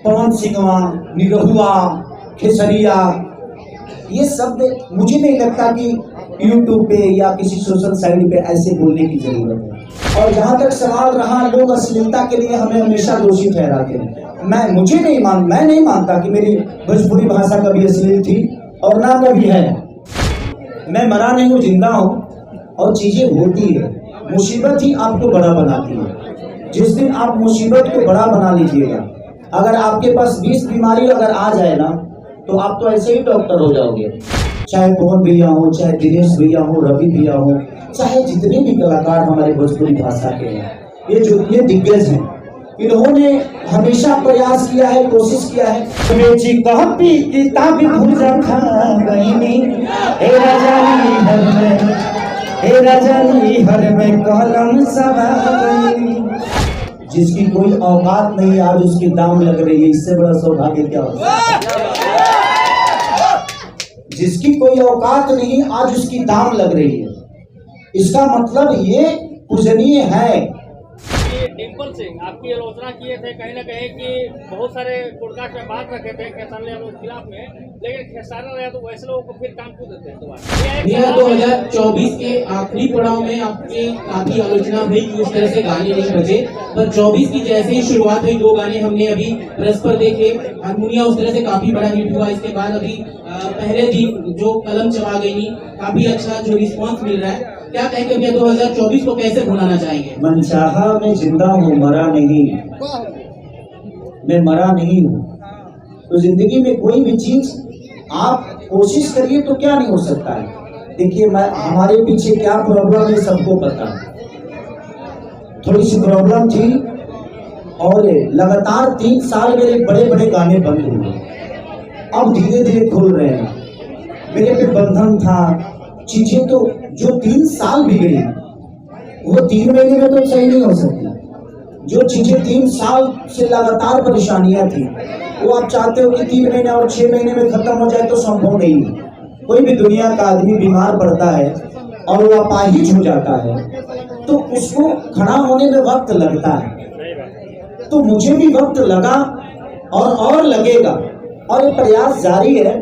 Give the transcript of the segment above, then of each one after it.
पवन सिंहवा, निरहुआ, खेसरिया, ये शब्द मुझे नहीं लगता कि यूट्यूब पे या किसी सोशल साइट पे ऐसे बोलने की जरूरत है। और जहाँ तक सवाल रहा, लोग अश्लीलता के लिए हमें हमेशा दोषी ठहराते हैं। मैं नहीं मानता कि मेरी भोजपुरी भाषा कभी अश्लील थी और ना कभी है। मैं मरा नहीं हूँ, जिंदा हूँ और चीजें होती है। मुसीबत ही आपको बड़ा बनाती है। जिस दिन आप मुसीबत को बड़ा बना लीजिएगा, अगर आपके पास 20 बीमारी अगर आ जाए ना, तो आप तो ऐसे ही डॉक्टर हो जाओगे। चाहे पवन भैया हो, चाहे दिनेश भैया हो, रवि भैया हो, चाहे जितने भी कलाकार हमारे भोजपुरी भाषा के हैं, ये दिग्गज हैं, इन्होंने हमेशा प्रयास किया है, कोशिश किया है। जिसकी कोई औकात नहीं, आज उसकी दाम लग रही है। इससे बड़ा सौभाग्य क्या होता है? जिसकी कोई औकात नहीं, आज उसकी दाम लग रही है। इसका मतलब ये पूजनीय है। डिंपल सिंह आपकी आलोचना किए थे कहीं ना कहीं कि बहुत सारे पॉडकास्ट में बात रखे थे खेसारी लाल के खिलाफ में, लेकिन खेसारी लाल तो वैसे लोगों को फिर काम क्यों देते हैं दोबारा? 2024 के आखिरी पड़ाव में आपकी काफी आलोचना हुई कि उस तरह से गाने नहीं बजे, पर 24 की जैसे ही शुरुआत हुई, 2 गाने हमने अभी प्रेस पर देखे। हारमोनिया उस तरह से काफी बड़ा हिट हुआ। इसके बाद अभी पहले दिन जो कलम चबा गई, काफी अच्छा जो रिस्पांस मिल रहा है, क्या कहेंगे भैया 2024 को कैसे भुलाना चाहेंगे? मनचाहा मैं जिंदा हूँ, मरा नहीं। मैं मरा नहीं हूँ। तो जिंदगी में कोई भी चीज आप कोशिश करिए तो क्या नहीं हो सकता है। देखिए, हमारे पीछे क्या प्रॉब्लम है सबको पता है। थोड़ी सी प्रॉब्लम थी और लगातार 3 साल मेरे बड़े बड़े गाने बंद हुए। अब धीरे धीरे खुल रहे हैं। मेरे पे बंधन था, चीजें तो जो 3 साल भी गई वो 3 महीने में तो सही नहीं हो सकती। जो चीजें 3 साल से लगातार परेशानियां थी, वो आप चाहते हो कि 3 महीने और 6 महीने में खत्म हो जाए, तो संभव नहीं है। कोई भी दुनिया का आदमी बीमार पड़ता है और वो अपाहिज हो जाता है, तो उसको खड़ा होने में वक्त लगता है। तो मुझे भी वक्त लगा और लगेगा, और ये प्रयास जारी है।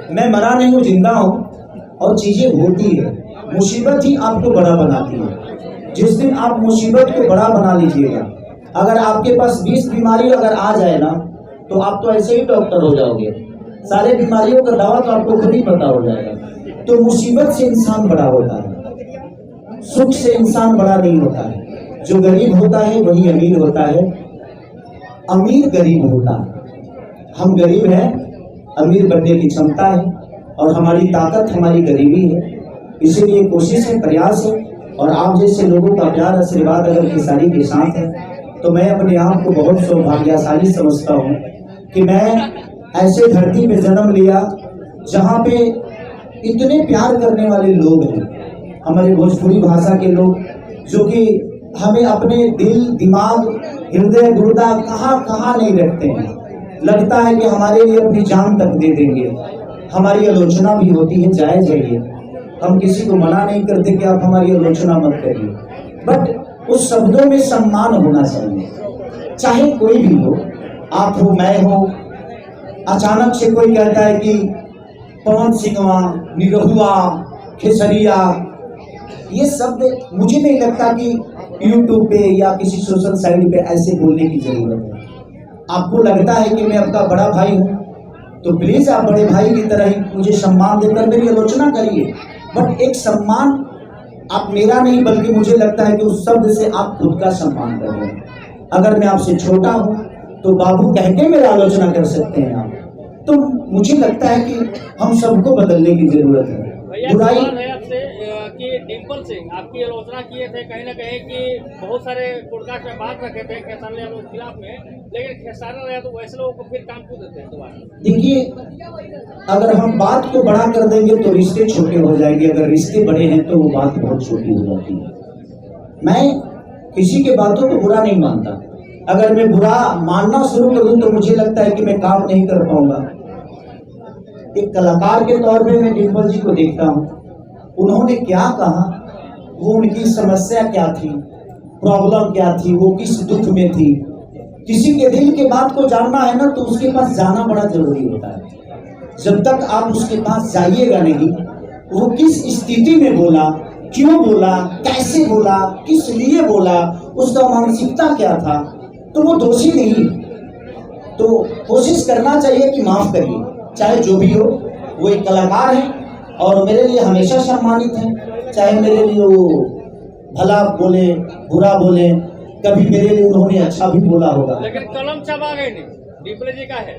मैं मरा नहीं हूँ, जिंदा हूँ और चीजें होती है। मुसीबत ही आपको बड़ा बनाती है। जिस दिन आप मुसीबत को बड़ा बना लीजिएगा, अगर आपके पास 20 बीमारी अगर आ जाए ना, तो आप तो ऐसे ही डॉक्टर हो जाओगे। सारे बीमारियों का दवा तो आपको खुद ही पता हो जाएगा। तो मुसीबत से इंसान बड़ा होता है, सुख से इंसान बड़ा नहीं होता है। जो गरीब होता है वही अमीर होता है, अमीर गरीब होता है। हम गरीब हैं, अमीर बनने की क्षमता है, और हमारी ताकत हमारी गरीबी है। इसीलिए कोशिश है, प्रयास है, और आप जैसे लोगों का प्यार आशीर्वाद अगर खेसारी के साथ है, तो मैं अपने आप को बहुत सौभाग्यशाली समझता हूँ कि मैं ऐसे धरती पे जन्म लिया जहाँ पे इतने प्यार करने वाले लोग हैं। हमारे भोजपुरी भाषा के लोग, जो कि हमें अपने दिल, दिमाग, हृदय, गुर्दा कहाँ नहीं रखते हैं। लगता है कि हमारे लिए अपनी जान तक दे देंगे। हमारी आलोचना भी होती है, जायज है ये। हम किसी को मना नहीं करते कि आप हमारी आलोचना मत करिए, बट उस शब्दों में सम्मान होना चाहिए। चाहे कोई भी हो, आप हो, मैं हो। अचानक से कोई कहता है कि पवन सिंहवा, निरहुआ, खेसरिया, ये शब्द मुझे नहीं लगता कि यूट्यूब पे या किसी सोशल साइट पे ऐसे बोलने की जरूरत है। आपको लगता है कि मैं आपका बड़ा भाई हूँ, तो प्लीज आप बड़े भाई की तरह ही मुझे सम्मान देकर मेरी आलोचना करिए, बट एक सम्मान आप मेरा नहीं, बल्कि मुझे लगता है कि उस शब्द से आप खुद का सम्मान कर रहे हैं। अगर मैं आपसे छोटा हूं तो बाबू कह के मेरा आलोचना कर सकते हैं आप। तो मुझे लगता है कि हम सबको बदलने की जरूरत है। बुराई कि डिंपल सिंह आपकी आलोचना किए थे कहीं ना कहीं कि बहुत सारे पॉडकास्ट में बात रखे थे खेसारी लाल के खिलाफ में, लेकिन खेसारी लाल तो वैसे लोगों को फिर काम क्यों देते हैं दोबारा? देखिए, अगर हम बात को बड़ा कर देंगे तो रिश्ते छोटे हो जाएंगे, अगर रिश्ते बड़े हैं तो वो बात बहुत छोटी हो जाती है। मैं किसी के बातों को बुरा नहीं मानता। अगर मैं बुरा मानना शुरू कर दूं तो मुझे लगता है कि मैं काम नहीं कर पाऊंगा। एक कलाकार के तौर पे मैं डिंपल जी को देखता हूँ, उन्होंने क्या कहा, वो उनकी समस्या क्या थी, प्रॉब्लम क्या थी, वो किस दुख में थी, किसी के दिल के बात को जानना है ना तो उसके पास जाना बड़ा जरूरी होता है। जब तक आप उसके पास जाइएगा नहीं, वो किस स्थिति में बोला, क्यों बोला, कैसे बोला, किस लिए बोला, उसका मानसिकता क्या था, तो वो दोषी नहीं। तो कोशिश करना चाहिए कि माफ करिए, चाहे जो भी हो। वो एक कलाकार है और मेरे लिए हमेशा सम्मानित है, चाहे मेरे लिए वो भला बोले बुरा बोले, कभी मेरे लिए उन्होंने अच्छा भी बोला होगा। लेकिन कलम चबा गई नहीं, डिम्पल जी का है।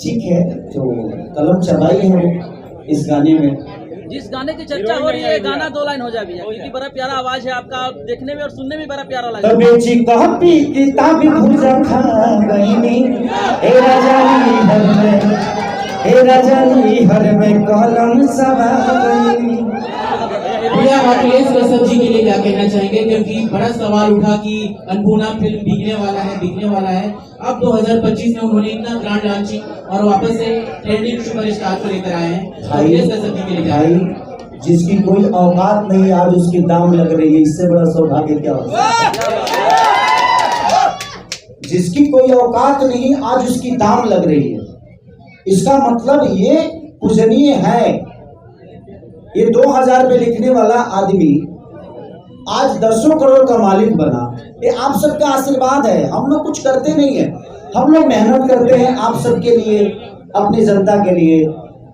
ठीक है, तो कलम चबाई है वो इस गाने में। जिस गाने की चर्चा हो रही है, गाना 2 लाइन हो जाए भैया, क्योंकि बड़ा प्यारा आवाज है आपका, देखने में और सुनने में बड़ा प्यारा लगा। बेची कॉपी किताब भूजा खा गईनी, ए रजनी हर में कलम चबा गईनी। भैया अखिलेश कश्यप जी के लिए क्या कहना चाहेंगे, क्योंकि बड़ा सवाल उठा कि अनपूर्णा फिल्म बिकने वाला है। अब 2025 में उन्होंने इतना ग्रांड लॉन्चिंग और वापस से ट्रेंडिंग सुपरस्टार को लेकर आए हैं। अखिलेश कश्यप जी के लिए भाई, जिसकी कोई औकात नहीं आज उसकी दाम लग रही है, इससे बड़ा सौभाग्य क्या हो सकता है। जिसकी कोई औकात नहीं आज उसकी दाम लग रही है, इसका मतलब ये पूजनीय है। ये 2000 पे लिखने वाला आदमी आज 10 करोड़ का मालिक बना, ये आप सबका आशीर्वाद है। हम लोग कुछ करते नहीं है, हम लोग मेहनत करते हैं आप सबके लिए, अपनी जनता के लिए,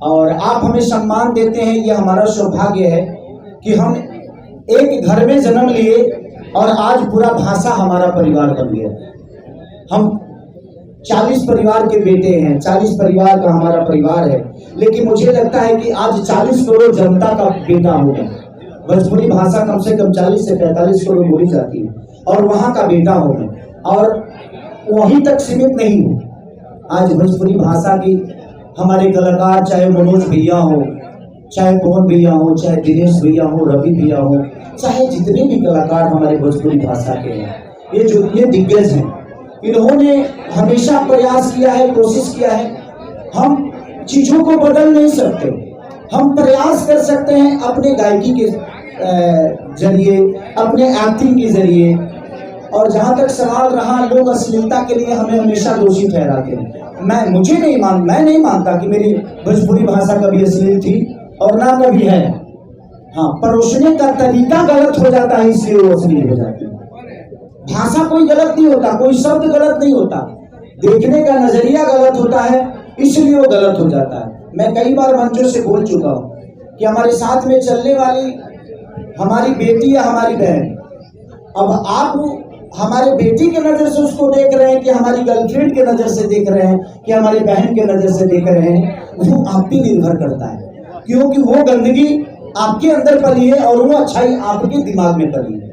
और आप हमें सम्मान देते हैं। ये हमारा सौभाग्य है कि हम एक घर में जन्म लिए और आज पूरा भाषा हमारा परिवार बन गया। हम 40 परिवार के बेटे हैं, 40 परिवार का हमारा परिवार है, लेकिन मुझे लगता है कि आज 40 करोड़ जनता का बेटा होगा। भोजपुरी भाषा कम से कम 40 से 45 करोड़ बोली जाती है, और वहाँ का बेटा होगा, और वहीं तक सीमित नहीं हो। आज भोजपुरी भाषा की हमारे कलाकार, चाहे मनोज भैया हो, चाहे पवन भैया हो, चाहे दिनेश भैया हो, रवि भैया हो, चाहे जितने भी कलाकार हमारे भोजपुरी भाषा के हैं, ये जो ये दिग्गज हैं, इन्होंने हमेशा प्रयास किया है, कोशिश किया है। हम चीजों को बदल नहीं सकते, हम प्रयास कर सकते हैं अपने गायकी के जरिए, अपने एक्टिंग के जरिए। और जहां तक सवाल रहा, लोग अश्लीलता के लिए हमें हमेशा दोषी ठहराते हैं। मैं नहीं मानता कि मेरी भोजपुरी भाषा कभी अश्लील थी, और ना कभी है। हाँ, परोसने का तरीका गलत हो जाता है, इसलिए वो अश्लील हो जाती है। भाषा कोई गलत नहीं होता, कोई शब्द गलत नहीं होता, देखने का नजरिया गलत होता है, इसलिए वो गलत हो जाता है। मैं कई बार मंचों से बोल चुका हूँ कि हमारे साथ में चलने वाली हमारी बेटी या हमारी बहन, अब आप हमारे बेटी के नजर से उसको देख रहे हैं कि हमारी गर्लफ्रेंड के नजर से देख रहे हैं कि हमारी बहन के नजर से देख रहे हैं, वो आप पे निर्भर करता है, क्योंकि वो गंदगी आपके अंदर पली है और वो अच्छाई आपके दिमाग में पली है।